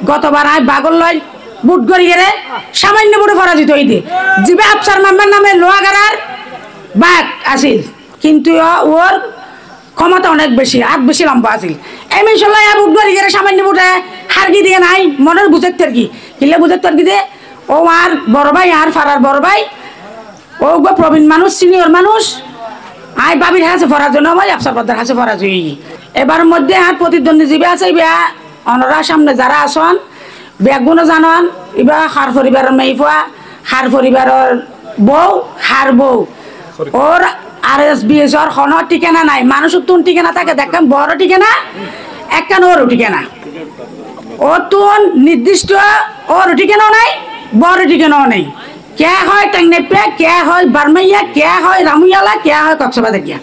গতবার আয় বাগল লয় বুট গড়ি গেলে সামান্য বুটে পরাজিত হইতে জিবে আফসার মেম্বার নামে লোহাগাড়ার বাঘ আসিল কিন্তু ওর ক্ষমতা অনেক বেশি আর বেশি লম্বা আসিল এমনি সল্লাই বুট গড়ি গেলে সামান্য বুটে হারগি দিয়ে নাই মনের বুঝের তর্কি কিলে বুঝের তর্কি দিয়ে ও আর বড় ভাই আর ফারার বড় ভাই ও প্রবীণ মানুষ সিনিয়র মানুষ আই বাবির হাসে ফরাজ জন্য ভাই আফসার পদ্মার হাসে ফরাজ হয়ে এবার মধ্যে আর প্রতিদ্বন্দ্বী জীবে আছে ইবা অনরা সামনে যারা আসন ব্যাগুনো জানান ইবা হার পরিবারের মেইফা হার পরিবারের বউ হার বউ ওর RSBS ওর কোনো ঠিকানা নাই মানুষের তুন ঠিকানা থাকে দেখেন বড় ঠিকানা একখান ওরও ঠিকানা ও তুন নির্দিষ্ট ওর ঠিকানাও নাই বড় ঠিকানাও নেই কে হয় টেংনেপে কে হয় বারমাইয়া কে হয় রামুয়ালা কে হয় কক্সবাজার।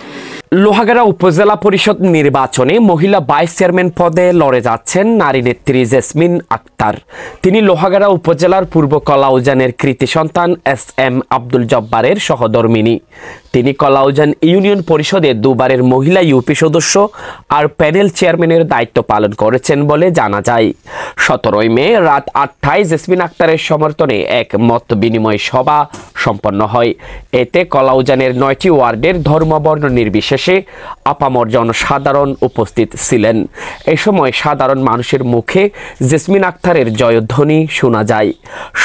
লোহাগাড়া উপজেলা পরিষদ নির্বাচনে মহিলা ভাইস চেয়ারম্যান পদে লড়ে যাচ্ছেন নারী নেত্রী জেসমিন আক্তার। তিনি লোহাগাড়া উপজেলার পূর্ব কলাউজানের কৃতি সন্তান SM আব্দুল জব্বারের সহধর্মিনী। তিনি কলাউজান ইউনিয়ন পরিষদে দুবারের মহিলা ইউপি সদস্য আর প্যানেল চেয়ারম্যানের দায়িত্ব পালন করেছেন বলে জানা যায়। 17 মে রাত 8টায় জেসমিন আক্তারের সমর্থনে এক মত বিনিময় সভা সম্পন্ন হয়। এতে কলাউজানের 9টি ওয়ার্ডের ধর্মবর্ণ নির্বিশেষে আপামর জনসাধারণ উপস্থিত ছিলেন। এ সময় সাধারণ মানুষের মুখে জেসমিন আক্তারের জয়ধ্বনি শোনা যায়।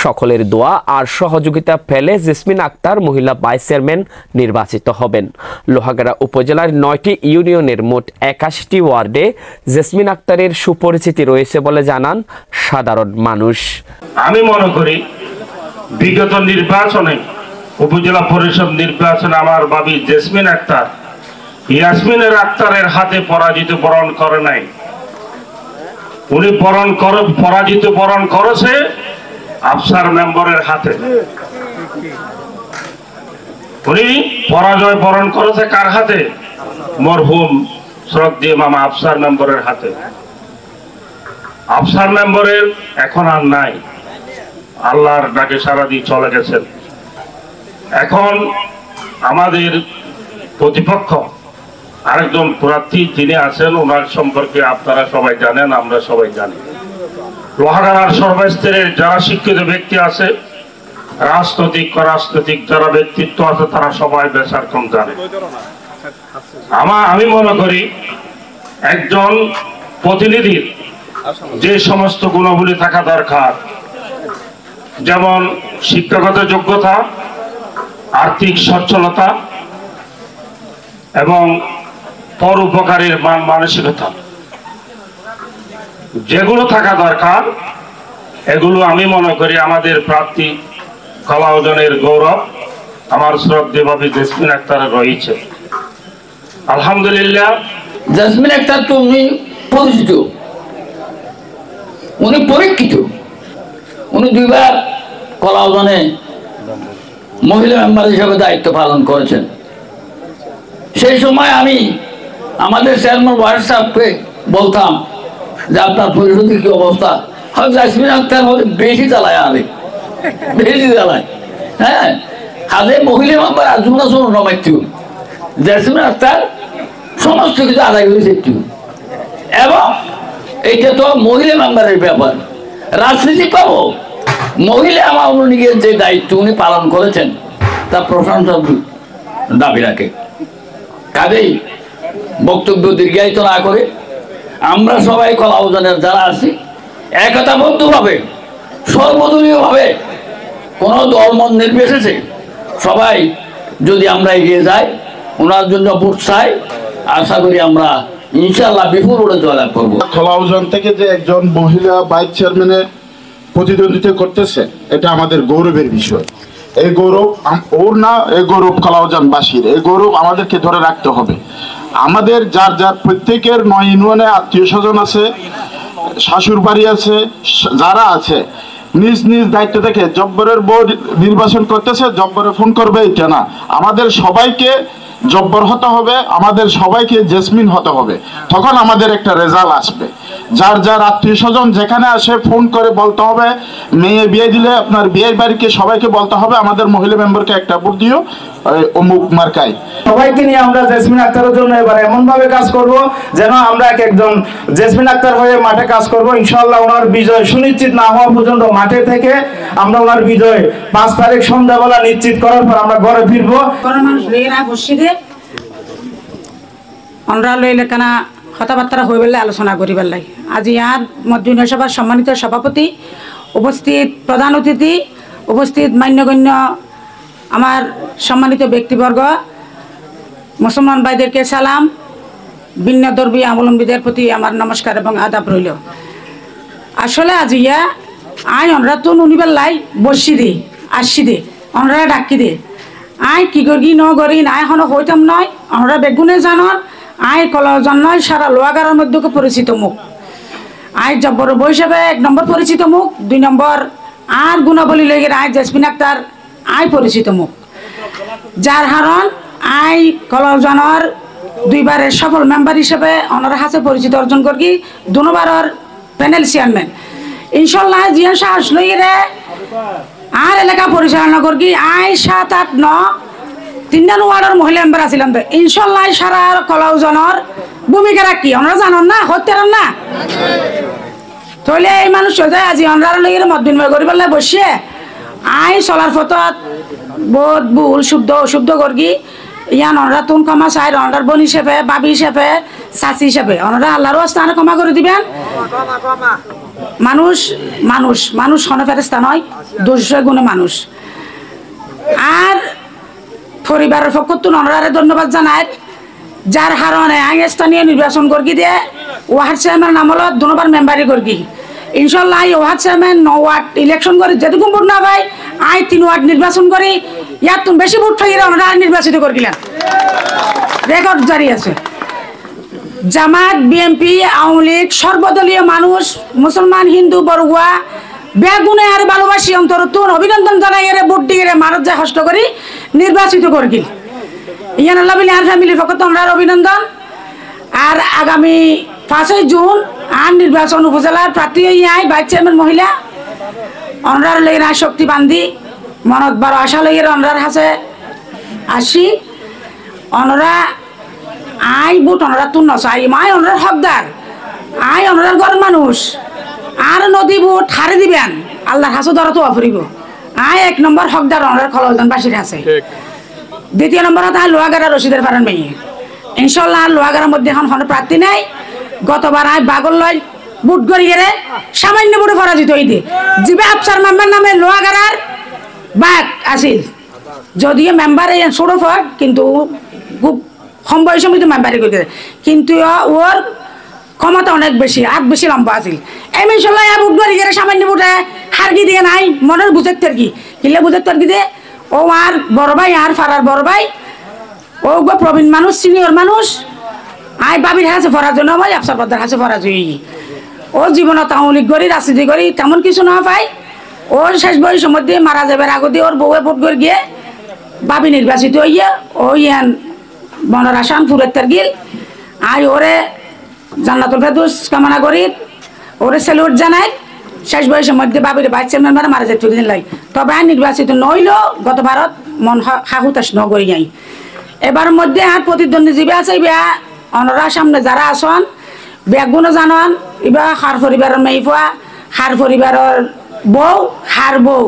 সকলের দোয়া আর সহযোগিতা পেলে জেসমিন আক্তার মহিলা ভাইস চেয়ারম্যান নির্বাচিত হবেন। লোহাগাড়া উপজেলার 9টি ইউনিয়নের মোট 81টি ওয়ার্ডে জেসমিন আক্তারের সুপরিচিতি রয়েছে বলে জানান সাধারণ মানুষ। আমি মনে করি বিগত নির্বাচনে উপজেলা পরিষদ নির্বাচনে আমার বাবি জেসমিন আক্তার ইয়াসমিনের আক্তারের হাতে পরাজিত বরণ করে নাই, উনি পরাজিত বরণ করেছে আফসার মেম্বারের হাতে। উনি পরাজয় বরণ করেছে কার হাতে? মরহুম শ্রদ্ধেয় মামা আফসার মেম্বারের হাতে। আফসার মেম্বারের এখন আর নাই, আল্লাহর ডাকে সারা দিয়ে চলে গেছেন। এখন আমাদের প্রতিপক্ষ আরেকজন প্রার্থী তিনি আছেন, ওনার সম্পর্কে আপনারা সবাই জানেন, আমরা সবাই জানি। লোহাগাড়ার সর্বস্তরের যারা শিক্ষিত ব্যক্তি আছে, রাজনৈতিক যারা ব্যক্তিত্ব আছে, তারা সবাই বেশার কম জানে। আমি মনে করি একজন প্রতিনিধির যে সমস্ত গুণাবলী থাকা দরকার, যেমন শিক্ষাগত যোগ্যতা, আর্থিক সচ্ছলতা এবং পরোপকারীর মানসিকতা, যেগুলো থাকা দরকার, এগুলো আমি মনে করি আমাদের প্রার্থী কলাউজানের গৌরব আমার শ্রদ্ধেয় ভাবি জেসমিন আক্তারের রয়েছে। আলহামদুলিল্লাহ, জেসমিন আক্তার তো উনি পরিচিত, উনি পরীক্ষিত, উনি 2বার কলাউজানে মহিলা মেম্বার হিসাবে দায়িত্ব পালন করেছেন। সেই সময় আমি আমাদের চেয়ারম্যান ওয়ার্ড সাহেবকে বলতাম যে আপনার পরিষদের কি অবস্থা? হয়তো জেসমিন আক্তার মধ্যে বেশি চালায়, আমি বেশি চালায়। হ্যাঁ, হাতে মহিলা মেম্বার আজমনা শুনুন নমাইত জেসমিন আক্তার সমস্ত কিছু আদায় করেছে একটু। এবং এইটা তো মহিলা মেম্বারের ব্যাপার, রাজনীতি পাবো মহিলা আমার নিজের যে দায়িত্ব উনি পালন করেছেন তা প্রশংসার দাবি রাখে। কাজেই বক্তব্য দীর্ঘায়িত না করে আমরা সবাই কলাউজানের যারা আছি একতাবদ্ধভাবে সর্বদলীয়ভাবে কোনো দলমত নির্বিশেষে সবাই যদি আমরা এগিয়ে যাই, ওনার জন্য ভোট চাই, আশা করি আমরা ইনশাআল্লাহ বিপুল ভোটে জয়লাভ করবো। কলাউজান থেকে যে একজন মহিলা ভাইস চেয়ারম্যানের প্রতিদ্বন্দ্বিতা করতেছে, এটা আমাদের গৌরবের বিষয়। এই গৌরব ওর না, এই গৌরব কলাউজানবাসীর। এই গৌরব আমাদেরকে ধরে রাখতে হবে। আমাদের যার যার প্রত্যেকের 9 ইউনিয়নে আত্মীয় স্বজন আছে, শাশুড় বাড়ি আছে, যারা আছে নিজ নিজ দায়িত্ব থেকে জব্বরের বোর্ড নির্বাচন করতেছে, জব্বরে ফোন করবে এটা না। আমাদের সবাইকে জব্বর হতে হবে, আমাদের সবাইকে জেসমিন হতে হবে, তখন আমাদের একটা রেজাল্ট আসবে। যার যার আত্মীয় স্বজন যেখানে আসে ফোন করে বলতে হবে, মেয়ে বিয়ে দিলে আপনার বিয়ের বাড়িকে সবাইকে বলতে হবে আমাদের মহিলা মেম্বারকে একটা ভোট দিও অমুক মার্কায়। সবাইকে নিয়ে আমরা জেসমিন আক্তারের জন্য এবার এমন ভাবে কাজ করব যেন আমরা একজন জেসমিন আক্তার হয়ে মাঠে কাজ করব। ইনশাআল্লাহ ওনার বিজয় সুনিশ্চিত না হওয়া পর্যন্ত মাঠে থেকে আমরা ওনার বিজয় 5 তারিখ সন্ধ্যাবেলা নিশ্চিত করার পর আমরা ঘরে ফিরবো। মানুষ লইরা বসিদে আমরা লইলে কেনা কথাবার্তা হয়ে বললে আলোচনা করিবার লাগে। আজি ইয়ার মধ্যবিত্ত সভার সম্মানিত সভাপতি, উপস্থিত প্রধান অতিথি, উপস্থিত মান্যগণ্য আমার সম্মানিত ব্যক্তিবর্গ, মুসলমান ভাইদেরকে সালাম, ভিন্ন ধর্মী অবলম্বীদের প্রতি আমার নমস্কার এবং আদাব রইল। আসলে আজি ইয়া আই অনরা তো নুনিবার লাই বসি দে আসি দে অনরা ডাকি দে আই কি করি ন করি না এখন হইতাম নয় আমরা বেগুনে জানন আই কলজন নয় সারা লোয়াগারের মধ্যে পরিচিত মুখ। আই জব্বর বৈশাখে 1 নম্বর পরিচিত মুখ, 2 নম্বর আর গুণাবলী লেগে আই জেসমিন আক্তার আই পরিচিত মুখ, যার হারণ আই কলজনের 2 বারের সফল মেম্বার হিসেবে ওনার হাতে পরিচিত অর্জন করি, 2 নম্বরের প্যানেল চেয়ারম্যান। ইনশাল্লাহ জিয়া সাহস লইরে আর এলাকা পরিচালনা করি আই 7, 8, 9 3 ওয়ার্ডের মহিলা মেম্বার আছিলাম। তো ইনশাল্লাহ সারা কলাউজনের ভূমিকা রাখি ওনারা জানন না হতেন না তাহলে এই মানুষ আজি অনরার লইরে মত বিনিময় করি পেলে বসিয়ে আই চলার পথত বহুত ভুল শুদ্ধ অশুদ্ধ করি ইয়ান অনরা তুন ক্ষমা চাই অনরার বোন হিসেবে, বাবি হিসেবে, চাচি হিসেবে অনরা আল্লাহর স্থানে ক্ষমা করে দিবেন। মানুষ মানুষ মানুষ হন ফেরেস্তা নয়, দোষ গুণে মানুষ। আর পরিবারের পক্ষ থেকে অনরারে ধন্যবাদ জানাই, যার কারণে আই স্থানীয় নির্বাচন করি দিয়ে ওয়ার্ড চেয়ারম্যান নাম হলো 2 নম্বর মেম্বারি করি। ইনশাল্লাহ আই ওয়ার্ড চেয়ারম্যান 9 ওয়ার্ড ইলেকশন করি, যেটুকু ভোট না পাই আই 3 ওয়ার্ড নির্বাচন করি, ইয়ার তুমি বেশি ভোট পাইলে ওনারা নির্বাচিত করিলেন, রেকর্ড জারি আছে। জামাত, বিএনপি, আওয়ামী লীগ সর্বদলীয় মানুষ, মুসলমান, হিন্দু, বড়ুয়া বেগুনে আর ভালোবাসি অন্তর তুন অভিনন্দন জানাই এর ভোট দিয়ে মানুষ যা কষ্ট করি নির্বাচিত করি। ইয়ান আল্লাহ বিলি আর ফ্যামিলির পক্ষ থেকে আমরা অভিনন্দন। আর আগামী 5 জুন আর নির্বাচন উপজেলার প্রার্থী আই ভাইস চেয়ারম্যান মহিলা অনরার লইরা শক্তি বান্ধি মনত 12 আশা লইয়ের অনরার হাসে আসি অনরা আই বুট অনরা তুন নসাই মাই অনরার হকদার আই অনরার ঘর মানুষ আর নদী বুট হারে দিবেন আল্লাহর হাসে ধরা তো অফরিব আই 1 নম্বর হকদার অনরার খলজনবাসীর হাসে। 2 নম্বরত আই লোয়াগাড়া রশিদের ফারান মেয়ে ইনশাল্লাহ লোয়াগাড়ার মধ্যে এখন কোনো প্রার্থী নাই। গতবার আই বাগল লয় বুট গড়ি গেলে সামান্য বুটে পরাজিত হইতে জিবে আফসার মেম্বার নামে লোয়াগাড়ার বাঘ আসিল, যদিও মেম্বার এই ছোট ফট কিন্তু খুব কম বয়সের মধ্যে মেম্বারি করতে, কিন্তু ওর ক্ষমতা অনেক বেশি আর বেশি লম্বা আছিল। এই ইনশাল্লাহ বুট গড়ি গেলে সামান্য বুটে হারগি দিয়ে নাই মনের বুঝের তর্কি কিলে বুঝের তর্কি দিয়ে ও আর বড় ভাই আর ফারার বড় ভাই ও প্রবীণ মানুষ সিনিয়র মানুষ আই বাবির হাসে ফরার জন্য ভাই আফসার পদ্মার হাসে ফরাজ হয়ে ও জীবনত আওয়ামী লীগ করি রাজনীতি করি তেমন কিছু না পাই। ওর শেষ বয়সের মধ্যে মারা যাবার আগতে ওর বউয়ে ভোট করে গিয়ে বাবি নির্বাচিত হইয়া ও ইয়ান বনর আসান ফুরের তারগিল আই ওরে জান্নাতুল ফেরদৌস কামনা করি ওরে স্যালুট জানাই। শেষ বয়সের মধ্যে বাবির ভাইস চেয়ারম্যান মারা যেত দিন লাই, তবে আই নির্বাচিত নইল গত ভারত মন হাহুতাস নগরী যাই। এবার মধ্যে আর প্রতিদ্বন্দ্বী জীবে আছে অনরা সামনে যারা আসন বেগুনো জানন ইবা হার পরিবারের মেইফা হার পরিবারের বউ হার বউ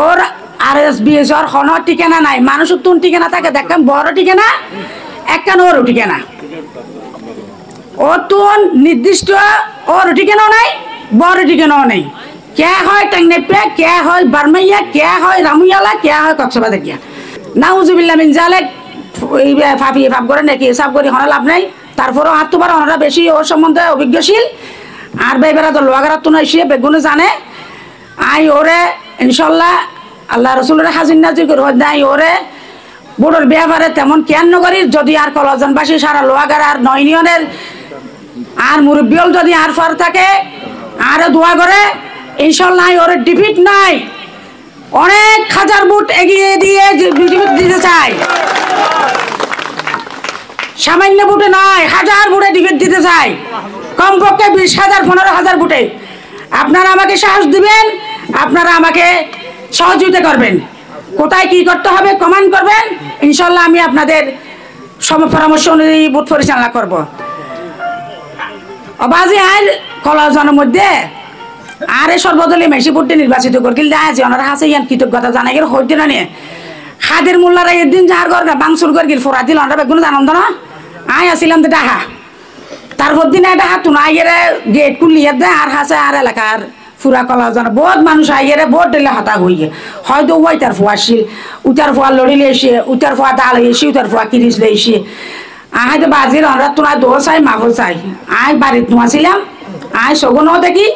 ওর RSBS ওর কোনো ঠিকানা নাই, মানুষের তুন ঠিকানা থাকে দেখেন বড় ঠিকানা একখান ওর ঠিকানা ও তুন নির্দিষ্ট ওর ঠিকানাও নাই বড় ঠিকানাও নেই। কে হয় টেংনেপে, কে হয় বারমাইয়া, কে হয় রামুয়ালা, কে হয় কক্সবাজার গিয়া নাউজুবিল্লাহ মিন জালেক ফাফিয়ে ফাপ করে নাকি হিসাব করি হনে লাভ নাই। তারপরেও হাত তোবার ওনারা বেশি ওর সম্বন্ধে অভিজ্ঞশীল আর বেবেরা তো লোয়াগারাত তো এসে বেগুনে জানে আই ওরে ইনশাল্লাহ আল্লাহ রসুলের হাজির নাজির করে নাই ওরে বোর্ডের ব্যাপারে তেমন কেন নগরী যদি আর কলজনবাসী সারা লোয়াগাড়া আর 9 ইউনিয়নের আর মুরব্বিয়ল যদি আর ফার থাকে আরো দোয়া করে ইনশাল্লাহ ওরে ডিফিট নাই অনেক হাজার বুট এগিয়ে দিয়ে ডিফিট দিতে চাই, সামান্য বুটে নয় 1000 বুটে ডিফিট দিতে চাই। কমপক্ষে 20,000 15,000 ভোটে আপনারা আমাকে সাহস দিবেন, আপনারা আমাকে সহযোগিতা করবেন। কোথায় কি করতে হবে কমেন্ট করবেন, ইনশাল্লাহ আমি আপনাদের পরামর্শ অনুযায়ী ভোট পরিচালনা করব। অবাজি আর কলাজনের মধ্যে আরে সর্বদলীয় মেশি ভোটে নির্বাচিত করছিল দেখা আছে ওনারা হাসে ইয়ান কৃতজ্ঞতা জানাই গেল হইতে না নিয়ে খাদের মোল্লারা একদিন যার ঘর বাংসুর করে গিল ফোরা দিল ওনারা বেগুন আনন্দ না আয় আসিলাম তো ডাহা তারপর দিন ডাহা তুনা আইয়েরে গেট খুলিয়ে দেয় আর হাসে আর এলাকার ফুরা কলা জানা বহুত মানুষ আইয়েরে বহুত দিলে হাতা হইয়ে হয়তো ওই তার ফুয়া আসছিল উতার ফুয়া লড়িলে এসে উতার ফুয়া দাল এসে উতার ফুয়া কিরিস এসে আয় তো বাজির আমরা তোরা দো চাই মাফল চাই আয় বাড়িতে নোয়াছিলাম আয় সগুন দেখি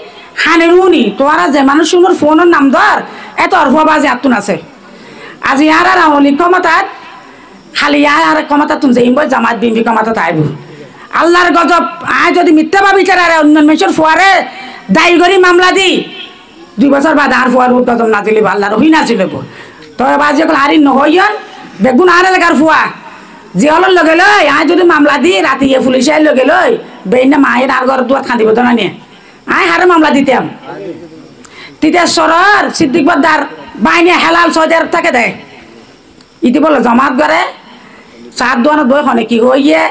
হানে রুনি তোরা যে মানুষ সুন্দর ফোনের নাম ধর এত অর্ফা বাজে আতুন আছে আজি আর আর আমলি ক্ষমতার খালি আর ক্ষমতা তুমি যাইব জামাত বিএনপি ক্ষমতা আইব আল্লাহর গজব আয় যদি মিথ্যা বা বিচার আর অন্য মেশর ফুয়ারে দায়ী করি মামলা দি 2 বছর বাদ আর ফুয়ার গজব না দিলে আল্লাহর হই না ছিল তবে বাজে হারি নহইন বেগুন আর এলাকার ফুয়া যে হলের লগে লই আয় যদি মামলা দি রাতে গিয়ে পুলিশে লগে লই বেইনা মায়ের আর ঘর দুয়াত খাঁদিব তো না নিয়ে আয় হারে মামলা দিতাম তিতেশ্বরের সিদ্দিক বদ্দার বাইনে হেলাল 6,000 টাকা দেয় ইতি বলে জমাত করে 7 দোয়ানো বই খনে কি হইয়ে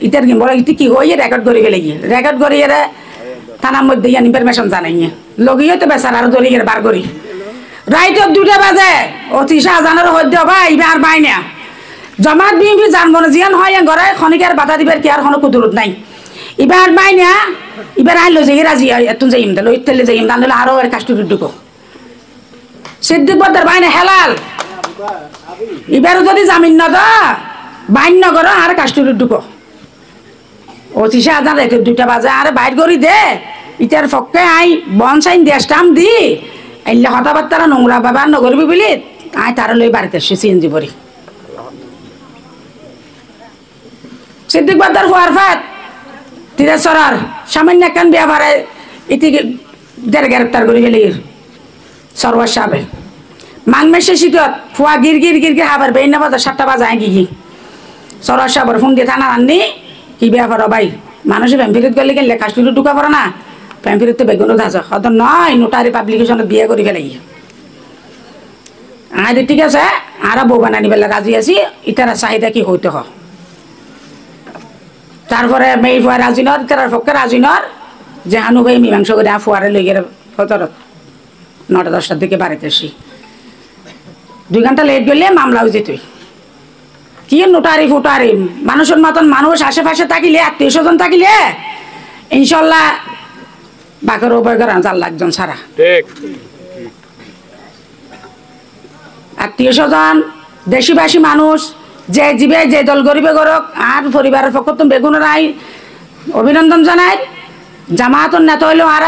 ইতার কি বলে ইতি কি হইয়ে রেকর্ড করে গেলে গিয়ে রেকর্ড করিয়ে রে থানার মধ্যে ইয়ান ইনফরমেশন জানাই লগিয়ে তো বেচার আর ধরে গিয়ে বার করি রাইতে 2টা বাজে অতি শাহজাহানের হদ্য ভাই আর বাইনা জমাত বিএনপি জানবো না জিয়ান হয় ঘরে খনিকার বাধা দিবার কি আর কোনো কুদরত নাই এবার বাইনা এবার আইলো যে রাজি এত যাইম দা লই তেলে যাইম দান দিলে আরো এর কাস্টডি ঢুকো সিদ্দিক বদ্দার বাইনা হেলাল এবার যদি জামিন না দা বাইন না করো আর কাস্টডি ঢুকো অতি শাহজাহান রাইতে 2টা বাজে আর বাইর করি দে ইটার পক্ষে আই বন সাইন দেশটাম দি আইলে হতাবার্তারা নোংরা বাবা নগরবি বলি আই তারা লই বাড়িতে এসে সিএনজি ভরি সিদ্দিক বদ্দার ফুয়ার ফাত তিরেশ্বরার সামান্য একখান বিয়া ভাড়ায় ইতি গ্রেপ্তার করে গেলে সরওয়ার সাহেব মাংমেশে শীতত ফুয়া গির গির গির গির হাবার বেইনা বাজার 7টা বাজায় গিয়ে সরওয়ার সাহেবের ফোন দিয়ে থানা আননি কি বিয়া ভাড়া ভাই মানুষের ফ্যামিলিত গেলে গেলে কাস্টডি ঢুকা পড়ে না ফ্যামিলিত তো বেগুনও ধাঁচ হয়তো নয় নোটারি পাবলিকেশনে বিয়ে করে ফেলে আয় ঠিক আছে আর বউ বানানি বেলা রাজি আছি ইতারা চাহিদা কি হইতে হয় তারপরে মেয়ে ফুয়া রাজিনর তার পক্ষে রাজিনর যে হানু ভাই মীমাংস করে ফুয়ারে লই গেলে ফতরত 9টা 10টার দিকে বাড়িতে আসি 2 ঘন্টা লেট গেলে মামলা হয়ে যেত কি নোটারি ফুটারি মানুষের মতন মানুষ আশেপাশে থাকিলে আত্মীয় স্বজন থাকিলে ইনশাল্লাহ বাঘের উভয় করে 4 লাখ জন ছাড়া আত্মীয় স্বজন দেশবাসী মানুষ যে জীবে যে দল গরিবে গরক আর পরিবারের পক্ষ তুমি বেগুনের আই অভিনন্দন জানাই জামাতর নেতা হইল আর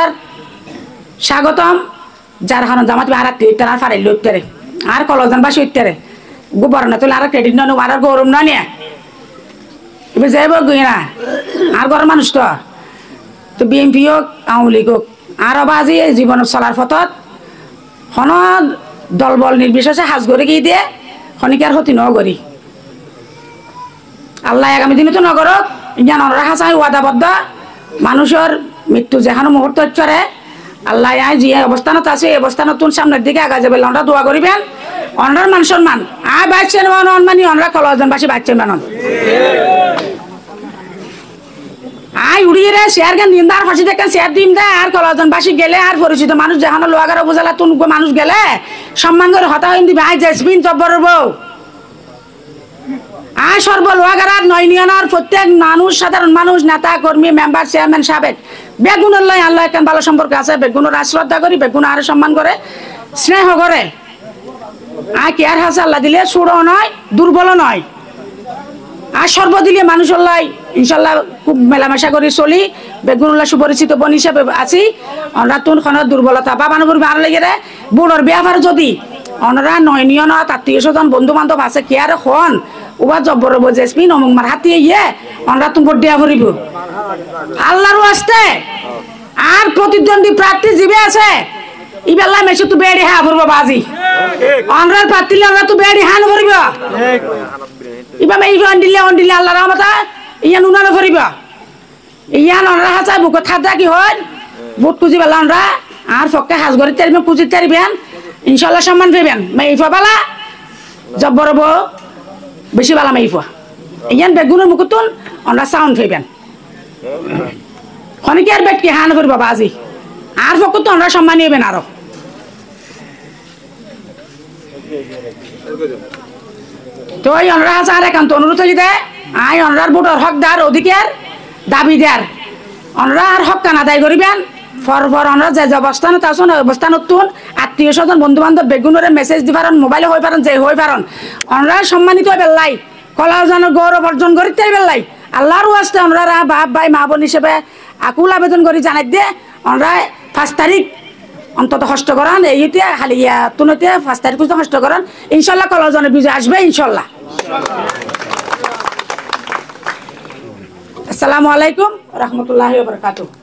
স্বাগতম যার হান জামাত আর আত্মীয় আর ফারাইল উত্তরে আর কলজনবাসী উত্তরে গোবর না তুলে আর ক্রেডিট নয় আর গৌরব নয় নিয়ে এবার যাইব না আর ঘরের মানুষ তো বিএনপি হোক আওয়ামী লীগ হোক আর বাজি জীবন চলার পথত হন দল বল নির্বিশেষে হাজ করে গিয়ে দিয়ে খনিকার হতি নগরী আল্লাহ আগামী দিনে তো নগরক জ্ঞান রাখা চাই ওয়াদাবদ্ধ মানুষের মৃত্যু যেখানে মুহূর্ত চরে আল্লাহ আয় যে অবস্থানত আছে এই অবস্থানত সামনের দিকে আগা যাবে আমরা দোয়া করিবেন অনরার মান সম্মান আয় বাচ্চেন মানি অনরা কলজনবাসী বাচ্চেন মানন আয় উড়িয়ে রে শেয়ার গান দিন আর ফাঁসি দেখেন শেয়ার দিন দে আর কলজনবাসী গেলে আর পরিচিত মানুষ যেখানে লোয়াগার উপজেলা তুন মানুষ গেলে সম্মান করে হতা হইন দিবে আয় জেসমিন জব্বর বউ আয় সর্বলোয়াগার 9 ইউনিয়নের প্রত্যেক মানুষ সাধারণ মানুষ নেতা কর্মী মেম্বার চেয়ারম্যান সাবেক বেগুনের লাই আল্লাহ কেন ভালো সম্পর্ক আছে বেগুনের আশ্রদ্ধা করি বেগুন আর সম্মান করে স্নেহ করে আয় কেয়ার হাসে আল্লাহ দিলে সুরও নয় দুর্বল নয় আর সর্বদিলীয় মানুষের লাই ইনশাল্লাহ খুব মেলামেশা করে চলি বেগুনুল্লাহ সুপরিচিত বোন হিসাবে আছি আমরা তুন খনের দুর্বলতা বা মানুষ আর লেগে রে বুড়োর ব্যাপার যদি অনরা 9 ইউনিয়নত আত্মীয় স্বজন বন্ধু বান্ধব আছে কেয়ার খন ওবা জব্বর জেসমিন অমুক মার হাতিয়ে ইয়ে অনরা তুমি ভোট দিয়া ভরিব আল্লাহর ওয়াস্তে আর প্রতিদ্বন্দ্বী প্রার্থী জিবে আছে ইবেলা মেসে তো বেড়ি হা ভরব বাজি অনরার প্রার্থী অনরা তো বেড়ি হান ভরিব ইবা মে অন দিলে আল্লাহর রহমত ইয়া নুনা ভরিব ইয়ান অনরা হাসা বুকে থাকা কি হয় বুট খুঁজি পেলা অনরা আর ফককে হাজ গড়ি তারিবেন খুঁজি তারিবেন ইনশাল্লাহ সম্মান পেবেন মাইফা বালা জব্বরব বেশি বালা মাইফা ইয়ান বেগুনের মুকুতুন অনরা সাউন্ড পেবেন অনেকে আর বেটকে হান করি বাবা আজি আর ফকুত অনরা সম্মান নেবেন আরো তো এই অনরা হাসা আর একান্ত অনুরোধ হয়ে দেয় আই অনরার বুটর হকদার অধিকার দাবিদার অনরা আর হক কান আদায় করিবেন ফর অনরা যে অবস্থান তাছন অবস্থান তুন আত্মীয় স্বজন বন্ধু বান্ধব বেগুনের মেসেজ দি পারেন মোবাইলে হয়ে পারেন যে হয়ে পারেন অনরা সম্মানিত হয়ে বেলাই কলাউজানের গৌরব অর্জন করিতে বেলাই আল্লাহর ওয়াস্তে অনরা বাপ ভাই মা বোন হিসেবে আকুল আবেদন করি জানাই দিয়ে অনরা 5 তারিখ অন্তত কষ্ট করান এইতে খালি তুনতে 5 তারিখ কষ্ট করান ইনশাল্লাহ কলাউজানের বিজয় আসবে ইনশাল্লাহ। আসসালামু আলাইকুম রহমতুল্লাহি ওয়া বারাকাতুহু।